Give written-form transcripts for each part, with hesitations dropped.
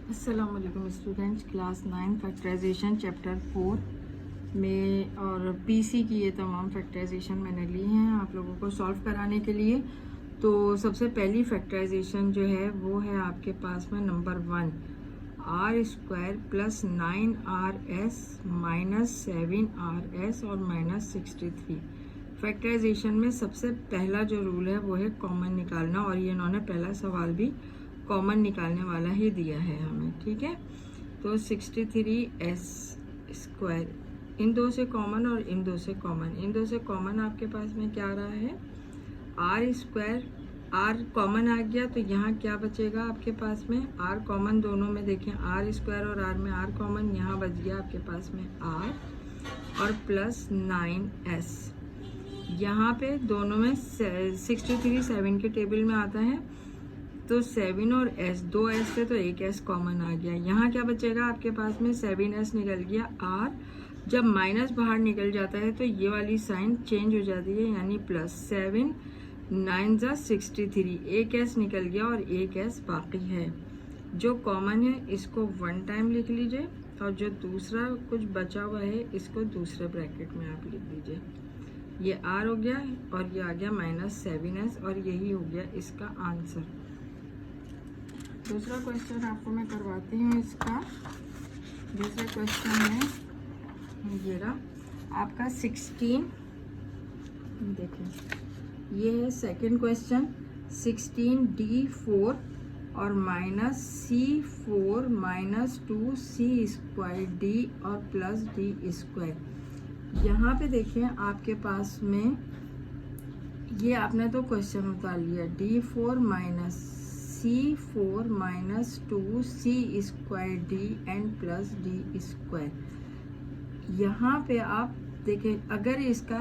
अस्सलाम वालेकुम students, class 9 factorisation chapter 4 में और पीसी की ये तमाम फैक्टराइजेशन मैंने ली हैं आप लोगों को सॉल्व कराने के लिए। तो सबसे पहली फैक्टराइजेशन जो है वो है आपके पास में number 1, R square plus 9RS minus 7RS और माइनस 63। फैक्टराइजेशन में सबसे पहला जो रूल है वो है कॉमन निकालना, और ये इन्होंने पहला सवाल भी कॉमन निकालने वाला ही दिया है हमें, ठीक है। तो 63S स्क्वायर, इन दो से कॉमन और इन दो से कॉमन, इन दो से कॉमन आपके पास में क्या आ रहा है, आर स्क्वायर। आर कॉमन आ गया तो यहाँ क्या बचेगा आपके पास में, आर कॉमन दोनों में देखें, आर स्क्वायर और आर में आर कॉमन, यहाँ बच गया आपके पास में आर और प्लस 9S। यहाँ पे दोनों में 63 7 के टेबल में आता है, तो 7 और S, 2S से तो एक S कॉमन आ गया। यहाँ क्या बचेगा आपके पास में, 7S निकल गया, R जब माइनस बाहर निकल जाता है तो ये वाली साइन चेंज हो जाती है, यानी प्लस 7 9 जा 63, एक S निकल गया और एक S बाकी है। जो कॉमन है इसको 1 टाइम लिख लीजिए, और जो दूसरा कुछ बचा हुआ है इसको दूसरे ब्रैकेट में आप लिख दीजिए। ये R हो गया और ये आ गया माइनस 7S, और यही हो गया इसका आंसर। दूसरा क्वेश्चन आपको मैं करवाती हूँ। इसका दूसरा क्वेश्चन है ये रहा आपका 16, देखें ये है सेकंड क्वेश्चन, 16D4 और minus C4 minus 2C square D और प्लस D स्क्वायर। यहाँ पे देखें आपके पास में ये आपने तो क्वेश्चन उतार लिया, D4 minus C4 minus 2C square D and plus D square. यहाँ पे आप देखें अगर इसका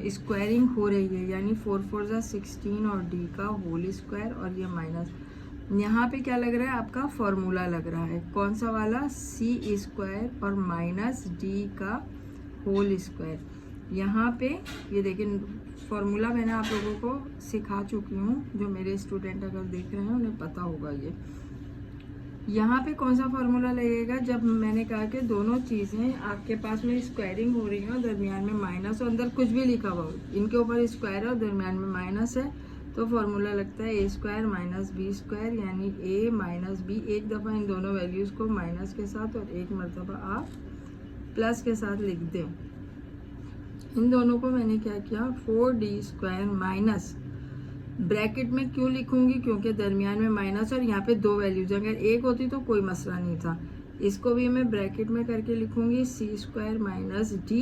स्क्वायरिंग हो रही है, यानी 4 4 जा 16 और D का होल स्क्वायर और ये माइनस, यहाँ पे क्या लग रहा है आपका फॉर्मूला लग रहा है, कौन सा वाला, C स्क्वायर और माइनस D का होल स्क्वायर। यहाँ पे ये देखिए फॉर्मूला मैंने आप लोगों को सिखा चुकी हूँ, जो मेरे स्टूडेंट अगर देख रहे हैं उन्हें पता होगा। ये यहाँ पे कौन सा फॉर्मूला लगेगा, जब मैंने कहा कि दोनों चीज़ें आपके पास में स्क्वायरिंग हो रही है और दरमियान में माइनस और अंदर कुछ भी लिखा हुआ हो, इनके ऊपर स्क्वायर है और दरमियान में माइनस है, तो फॉर्मूला लगता है A square minus B square, यानी A माइनस B। एक दफ़ा इन दोनों वैल्यूज़ को माइनस के साथ और एक मरतबा आप प्लस के साथ लिख दें। इन दोनों को मैंने क्या किया, 4D स्क्वायर माइनस, ब्रैकेट में क्यों लिखूंगी, क्योंकि दरमियान में माइनस और यहाँ पे दो वैल्यूज, अगर एक होती तो कोई मसला नहीं था। इसको भी मैं ब्रैकेट में करके लिखूंगी C स्क्वायर माइनस D,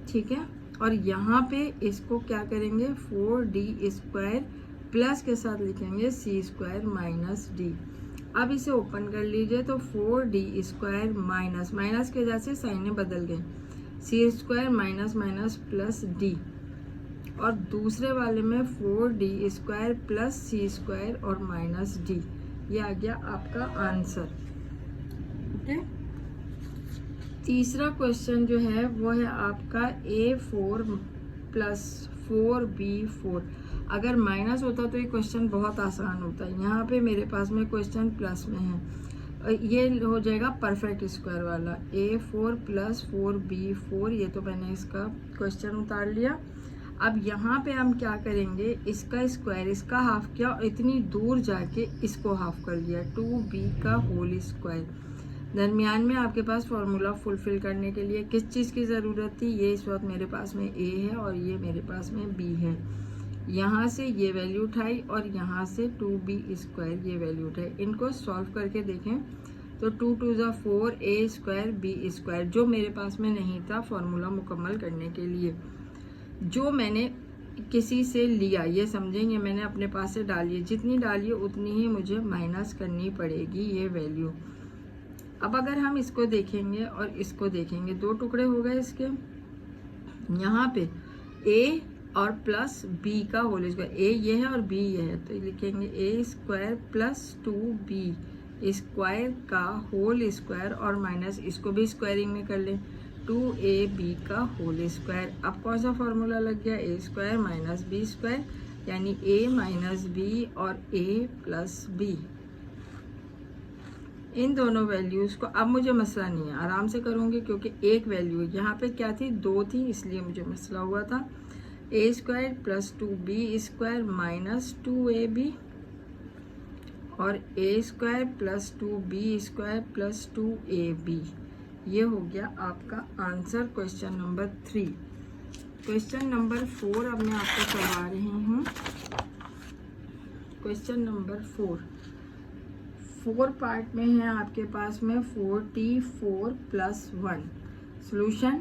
ठीक है। और यहाँ पे इसको क्या करेंगे, 4D स्क्वायर प्लस के साथ लिखेंगे C स्क्वायर माइनस D। अब इसे ओपन कर लीजिए, तो 4D स्क्वायर माइनस, माइनस के वजह से साइनें बदल गई, C square minus minus plus D, और दूसरे वाले में 4D square plus C square और माइनस D। ये आ गया आपका आंसर, ओके। तीसरा क्वेश्चन जो है वो है आपका A4 प्लस 4B4। अगर माइनस होता तो ये क्वेश्चन बहुत आसान होता है, यहाँ पे मेरे पास में क्वेश्चन प्लस में है, ये हो जाएगा परफेक्ट स्क्वायर वाला, A4 प्लस 4B4। ये तो मैंने इसका क्वेश्चन उतार लिया। अब यहाँ पे हम क्या करेंगे, इसका स्क्वायर, इसका हाफ किया और इतनी दूर जाके इसको हाफ कर लिया, 2B का होल स्क्वायर। दरमियान में आपके पास फॉर्मूला फुलफिल करने के लिए किस चीज़ की ज़रूरत थी, ये इस वक्त मेरे पास में A है और ये मेरे पास में B है। यहाँ से ये वैल्यू उठाई और यहाँ से 2B स्क्वायर ये वैल्यू उठाई। इनको सॉल्व करके देखें तो 2 2 जा 4, A स्क्वायर B स्क्वायर, जो मेरे पास में नहीं था फॉर्मूला मुकम्मल करने के लिए, जो मैंने किसी से लिया, ये समझेंगे मैंने अपने पास से डाली, जितनी डाली उतनी ही मुझे माइनस करनी पड़ेगी ये वैल्यू। अब अगर हम इसको देखेंगे और इसको देखेंगे, दो टुकड़े हो गए इसके, यहाँ पे A और प्लस B का होल स्क्वायर, A ये है और B ये है, तो लिखेंगे A square plus 2B square का होल स्क्वायर और माइनस, इसको भी स्क्वायरिंग में कर लें, 2AB का होल स्क्वायर। अब कौन सा फॉर्मूला लग गया, A square minus B square, यानी A माइनस B और A प्लस B। इन दोनों वैल्यूज़ को, अब मुझे मसला नहीं है, आराम से करूँगी क्योंकि एक वैल्यू है। यहाँ पे क्या थी, 2 थी, इसलिए मुझे मसला हुआ था। A square plus 2b square minus 2ab और a square plus 2b square plus 2ab। ये हो गया आपका answer question number 3। Question number 4 अब मैं आपको करवा रही हूँ। क्वेश्चन नंबर 4 पार्ट में है आपके पास में 4t4 प्लस 1 सोल्यूशन,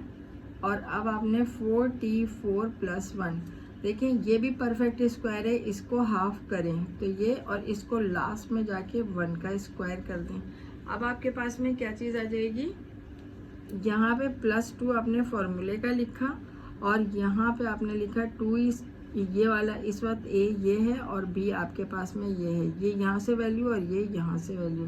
और अब आपने 4t4 प्लस 1, देखिए ये भी परफेक्ट स्क्वायर है, इसको हाफ करें तो ये, और इसको लास्ट में जाके 1 का स्क्वायर कर दें। अब आपके पास में क्या चीज़ आ जाएगी, यहाँ पे +2 आपने फॉर्मूले का लिखा और यहाँ पे आपने लिखा 2 ये वाला इस वक्त ए ये है और बी आपके पास में ये है, ये यहाँ से वैल्यू और ये यहाँ से वैल्यू,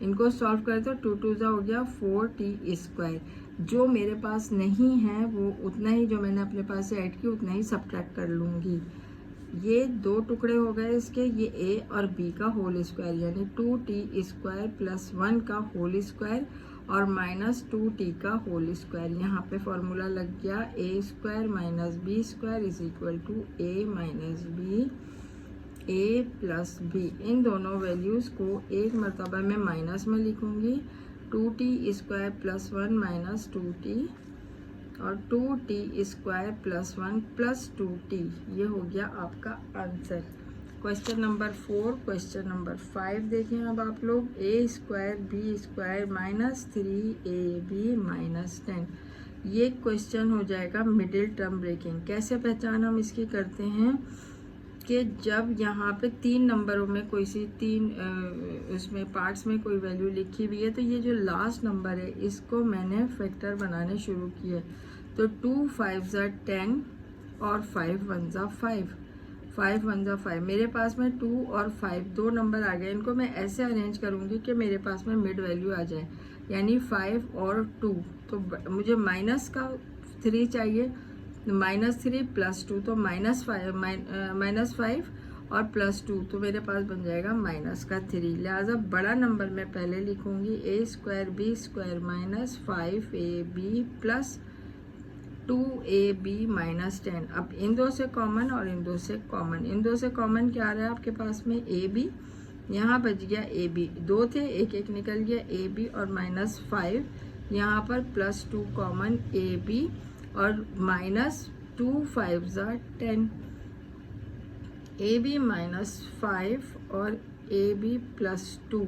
इनको सॉल्व करें तो 2 2 हो गया 4t स्क्वायर। जो मेरे पास नहीं है वो उतना ही, जो मैंने अपने पास से ऐड की उतना ही सब्ट्रैक्ट कर लूँगी। ये 2 टुकड़े हो गए इसके, ये ए और बी का होल स्क्वायर, यानी 2t स्क्वायर प्लस 1 का होल स्क्वायर और माइनस 2t का होल स्क्वायर। यहाँ पे फॉर्मूला लग गया a square minus b square is equal to a minus b, a plus b. इन दोनों वैल्यूज़ को एक मरतबा में माइनस में लिखूँगी, 2t square plus 1 minus 2t और 2t square plus 1 plus 2t। ये हो गया आपका answer question number 4। Question number 5 देखें अब आप लोग, a square b square minus 3ab minus 10। ये क्वेश्चन हो जाएगा मिडिल टर्म ब्रेकिंग। कैसे पहचान हम इसकी करते हैं कि जब यहाँ पे 3 नंबरों में कोई सी 3 उसमें पार्ट्स में कोई वैल्यू लिखी हुई है, तो ये जो लास्ट नंबर है इसको मैंने फैक्टर बनाने शुरू किए। तो 2 5 10 और 5 1 5, 5 1 5, मेरे पास में 2 और 5 2 नंबर आ गए। इनको मैं ऐसे अरेंज करूँगी कि मेरे पास में मिड वैल्यू आ जाए, यानी 5 और 2। तो मुझे माइनस का 3 चाहिए, -3 प्लस 2 तो -5 और प्लस 2 तो मेरे पास बन जाएगा माइनस का 3। लिहाजा बड़ा नंबर मैं पहले लिखूँगी, a square b square minus 5ab plus 2ab minus 10। अब इन दो से कॉमन और इन दो से कॉमन, इन दो से कॉमन क्या आ रहा है आपके पास में, ab, यहाँ बच गया ab, 2 थे एक एक निकल गया ab और -5, यहाँ पर +2 कॉमन ab और माइनस 2 5 10, ab -5 और ab +2।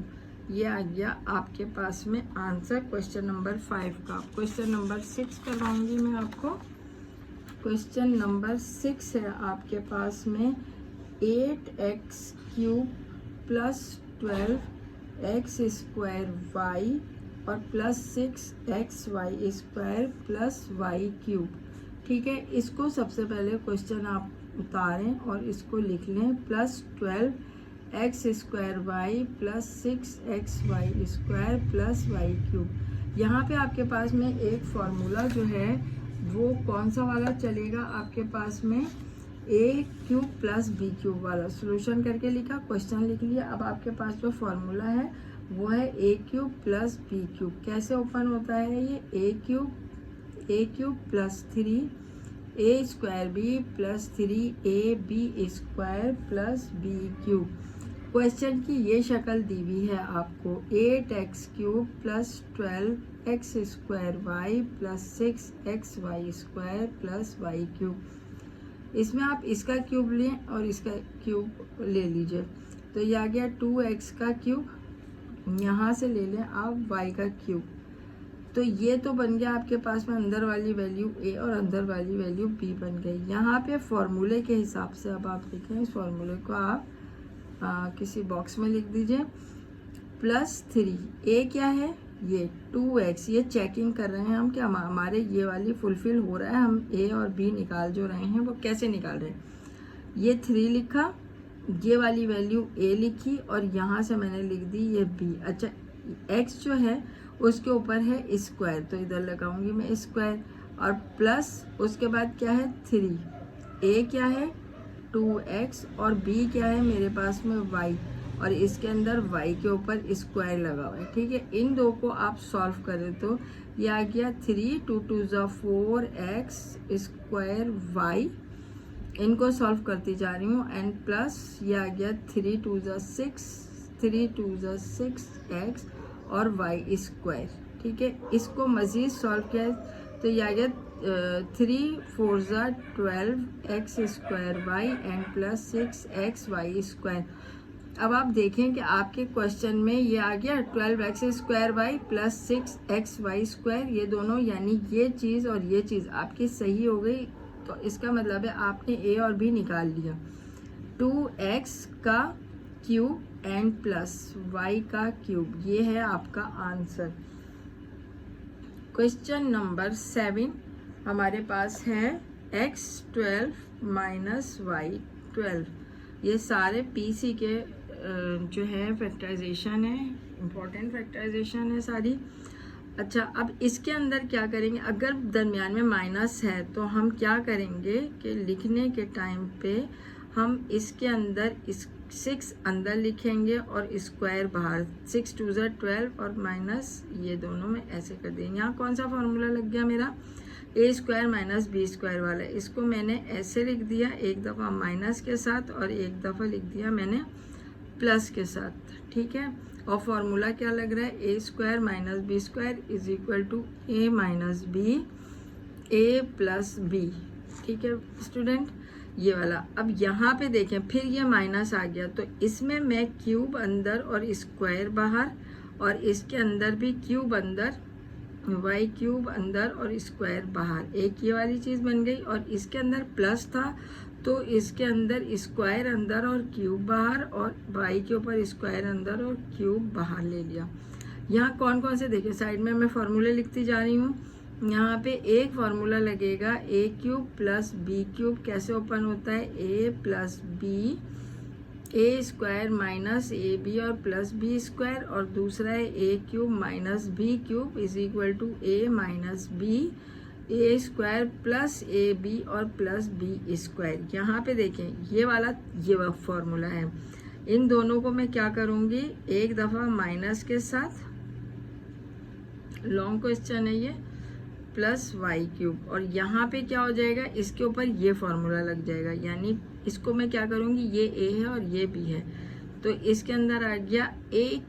ये आ गया आपके पास में आंसर क्वेश्चन नंबर 5 का। क्वेश्चन नंबर 6 करवाऊंगी मैं आपको। क्वेश्चन नंबर 6 है आपके पास में 8x³ plus 12x square y और plus 6xy square plus y³। ठीक है, इसको सबसे पहले क्वेश्चन आप उतारें और इसको लिख लें, plus 12x square y plus 6xy square plus y³। यहाँ पे आपके पास में एक फार्मूला जो है वो कौन सा वाला चलेगा आपके पास में, a³ प्लस b³ वाला। सोल्यूशन करके लिखा, क्वेश्चन लिख लिया। अब आपके पास जो फार्मूला है वो है a³ प्लस b³। कैसे ओपन होता है ये, a³ plus 3 square b plus 3ab square plus b³। Question की ये शक्ल दी हुई है आपको, 8x³ plus 12x square y plus 6xy square plus y³। इसमें आप इसका क्यूब लें और इसका क्यूब ले लीजिए, तो ये आ गया 2x का क्यूब, यहाँ से ले लें आप y का क्यूब। तो ये तो बन गया आपके पास में अंदर वाली वैल्यू a और अंदर वाली वैल्यू b बन गई। यहाँ पे फॉर्मूले के हिसाब से अब आप लिखें, इस फॉर्मूले को आप किसी बॉक्स में लिख दीजिए, प्लस 3, a क्या है ये 2x, ये चेकिंग कर रहे हैं हम कि हमारे ये वाली फुलफिल हो रहा है, हम a और b निकाल जो रहे हैं वो कैसे निकाल रहे हैं। ये 3 लिखा, ये वाली वैल्यू a लिखी और यहाँ से मैंने लिख दी ये b। अच्छा, x जो है उसके ऊपर है स्क्वायर, तो इधर लगाऊंगी मैं स्क्वायर, और प्लस उसके बाद क्या है 3, a क्या है 2x और b क्या है मेरे पास में y। और इसके अंदर y के ऊपर स्क्वायर लगा हुआ है, ठीक है। इन दो को आप सॉल्व करें तो ये आ गया 3 2 2 4x स्क्वायर y, इनको सॉल्व करती जा रही हूँ, एंड प्लस ये आ गया 3 2 6x और y स्क्वायर, ठीक है। इसको मज़ीद सॉल्व किया तो ये आ गया 3 4 12x square y and plus 6x y square. अब आप देखें कि आपके क्वेश्चन में ये आ गया 12x square Y plus 6x Y square, ये दोनों यानी ये चीज़ और ये चीज़ आपकी सही हो गई। तो इसका मतलब है आपने ए और बी निकाल लिया। 2x का क्यूब एंड प्लस y का क्यूब, ये है आपका आंसर। क्वेश्चन नंबर 7 हमारे पास है x 12 माइनस y 12। ये सारे पीसी के जो है फैक्टराइजेशन है, इम्पोर्टेंट फैक्टराइजेशन है सारी। अच्छा, अब इसके अंदर क्या करेंगे, अगर दरमियान में माइनस है तो हम क्या करेंगे कि लिखने के टाइम पे हम इसके अंदर इस 6 अंदर लिखेंगे और स्क्वायर बाहर, 6 2 12 और माइनस ये दोनों में ऐसे कर देंगे। यहाँ कौन सा फॉर्मूला लग गया मेरा, ए स्क्वायर माइनस बी स्क्वायर वाला, इसको मैंने ऐसे लिख दिया, एक दफ़ा माइनस के साथ और एक दफ़ा लिख दिया मैंने प्लस के साथ, ठीक है। और फॉर्मूला क्या लग रहा है, a square minus b square is equal to a minus b a plus b, ठीक है स्टूडेंट, ये वाला। अब यहाँ पे देखें फिर ये माइनस आ गया तो इसमें मैं क्यूब अंदर और स्क्वायर बाहर, और इसके अंदर भी क्यूब अंदर वाई क्यूब अंदर और स्क्वायर बाहर, एक ये वाली चीज़ बन गई। और इसके अंदर प्लस था तो इसके अंदर स्क्वायर अंदर और क्यूब बाहर, और वाई के ऊपर स्क्वायर अंदर और क्यूब बाहर ले लिया। यहाँ कौन कौन से देखिए साइड में मैं फार्मूले लिखती जा रही हूँ। यहाँ पे एक फार्मूला लगेगा ए क्यूब प्लस बी क्यूब, कैसे ओपन होता है, a plus b a square minus A b और प्लस बी स्क्वायर, और दूसरा है a cube minus B cube is equal to a minus b a square plus a b और plus b square. यहाँ पे देखें ये वाला ये फॉर्मूला है, इन दोनों को मैं क्या करूँगी, एक दफ़ा माइनस के साथ, लॉन्ग क्वेश्चन है ये, प्लस वाई क्यूब, और यहाँ पे क्या हो जाएगा, इसके ऊपर ये फॉर्मूला लग जाएगा, यानी इसको मैं क्या करूँगी, ये ए है और ये बी है, तो इसके अंदर आ गया ए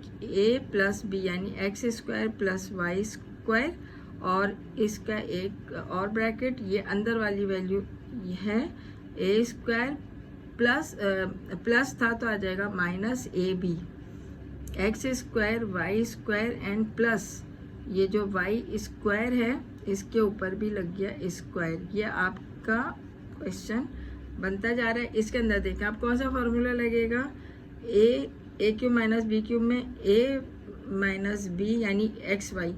प्लस बी यानी X square plus Y square, और इसका एक और ब्रैकेट, ये अंदर वाली वैल्यू है ए स्क्वायर प्लस था तो आ जाएगा minus A B X square Y square and plus ये जो वाई स्क्वायर है इसके ऊपर भी लग गया स्क्वायर। ये आपका क्वेश्चन बनता जा रहा है। इसके अंदर देखें आप कौन सा फॉर्मूला लगेगा, ए क्यूब माइनस बी क्यूब में ए माइनस बी यानी X Y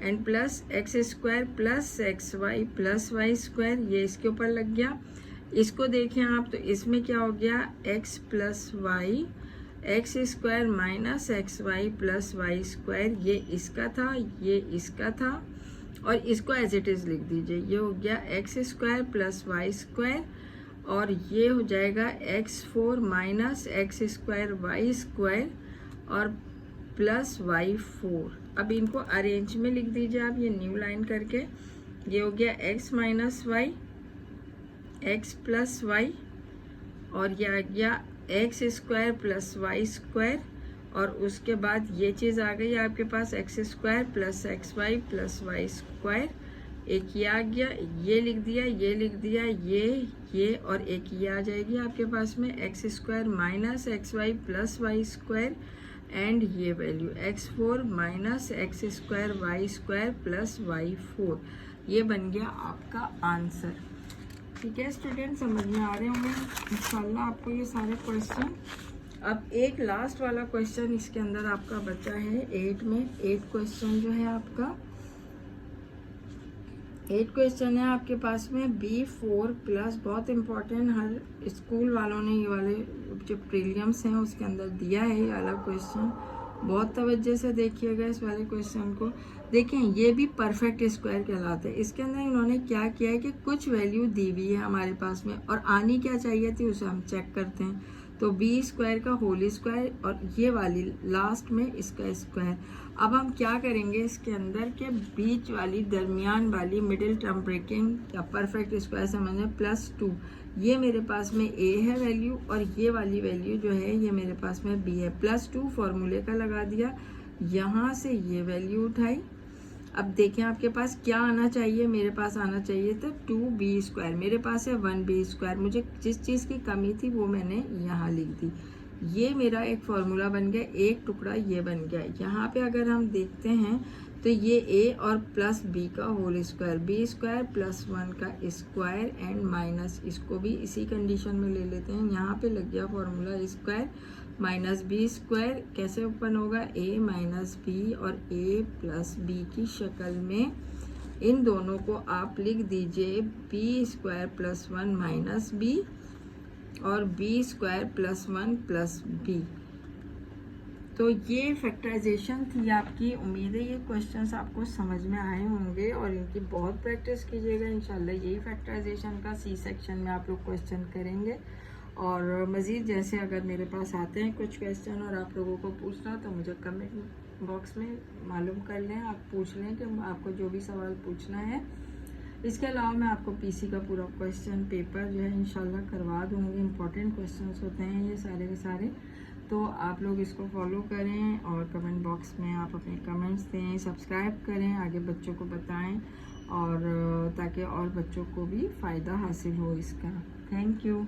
and plus X square plus x Y plus Y square, ये इसके ऊपर लग गया। इसको देखें आप तो इसमें क्या हो गया, X plus Y X square minus x Y plus Y square, ये इसका था ये इसका था, और इसको एज इट इज़ लिख दीजिए, ये हो गया x square plus Y square, और ये हो जाएगा x4 minus x square Y square और प्लस y4। अब इनको अरेंज में लिख दीजिए आप, ये न्यू लाइन करके, ये हो गया x minus y x plus y, और ये आ गया x square plus Y square, और उसके बाद ये चीज़ आ गई आपके पास x square plus x Y plus Y square, एक ये आ गया, ये लिख दिया ये लिख दिया ये और एक ये आ जाएगी आपके पास में x square minus x Y plus Y square, and ये value x4 minus x square Y square plus y4, ये बन गया आपका आंसर। ठीक है स्टूडेंट, समझ में आ रहे होंगे इंशाल्लाह आपको ये सारे क्वेश्चन। अब एक लास्ट वाला क्वेश्चन इसके अंदर आपका बचा है 8 में। 8 क्वेश्चन जो है आपका 8 क्वेश्चन है आपके पास में B4 प्लस, बहुत इम्पोर्टेंट, हर स्कूल वालों ने ये वाले जो प्रीलियम्स हैं उसके अंदर दिया है ये वाला क्वेश्चन, बहुत तवज्जो से देखिएगा इस वाले क्वेश्चन को। देखें ये भी परफेक्ट स्क्वायर कहलाता है। इसके अंदर इन्होंने क्या किया है कि कुछ वैल्यू दी हुई है हमारे पास में और आनी क्या चाहिए थी उसे हम चेक करते हैं। तो बी स्क्वायर का होल स्क्वायर और ये वाली लास्ट में इसका स्क्वायर। अब हम क्या करेंगे, इसके अंदर के बीच वाली दरमियान वाली मिडिल टर्म ब्रेकिंग या परफेक्ट स्क्वायर समझें +2, ये मेरे पास में a है वैल्यू और ये वाली वैल्यू जो है ये मेरे पास में b है। +2 फॉर्मूले का लगा दिया, यहाँ से ये वैल्यू उठाई। अब देखें आपके पास क्या आना चाहिए, मेरे पास आना चाहिए था 2b², मेरे पास है 1b²। मुझे जिस चीज़ की कमी थी वो मैंने यहाँ लिख दी। ये मेरा एक फॉर्मूला बन गया, एक टुकड़ा ये बन गया। यहाँ पे अगर हम देखते हैं तो ये a और प्लस b का होल स्क्वायर, b² + 1 का स्क्वायर एंड माइनस, इसको भी इसी कंडीशन में ले लेते हैं। यहाँ पे लग गया फॉर्मूला स्क्वायर माइनस b², कैसे ओपन होगा, a माइनस b और a प्लस b की शक्ल में। इन दोनों को आप लिख दीजिए b² + 1 माइनस b और b² + 1 प्लस b। तो ये फैक्टराइजेशन थी आपकी। उम्मीद है ये क्वेश्चंस आपको समझ में आए होंगे और इनकी बहुत प्रैक्टिस कीजिएगा। इंशाल्लाह यही फैक्टराइजेशन का सी सेक्शन में आप लोग क्वेश्चन करेंगे। और मज़ीद जैसे अगर मेरे पास आते हैं कुछ क्वेश्चन और आप लोगों को पूछना, तो मुझे कमेंट बॉक्स में मालूम कर लें, आप पूछ लें कि आपको जो भी सवाल पूछना है। इसके अलावा मैं आपको पीसी का पूरा क्वेश्चन पेपर जो है इंशाल्लाह करवा दूँगी। इंपॉर्टेंट क्वेश्चंस होते हैं ये सारे के सारे, तो आप लोग इसको फॉलो करें और कमेंट बॉक्स में आप अपने कमेंट्स दें, सब्सक्राइब करें, आगे बच्चों को बताएं और ताकि और बच्चों को भी फ़ायदा हासिल हो इसका। Thank you.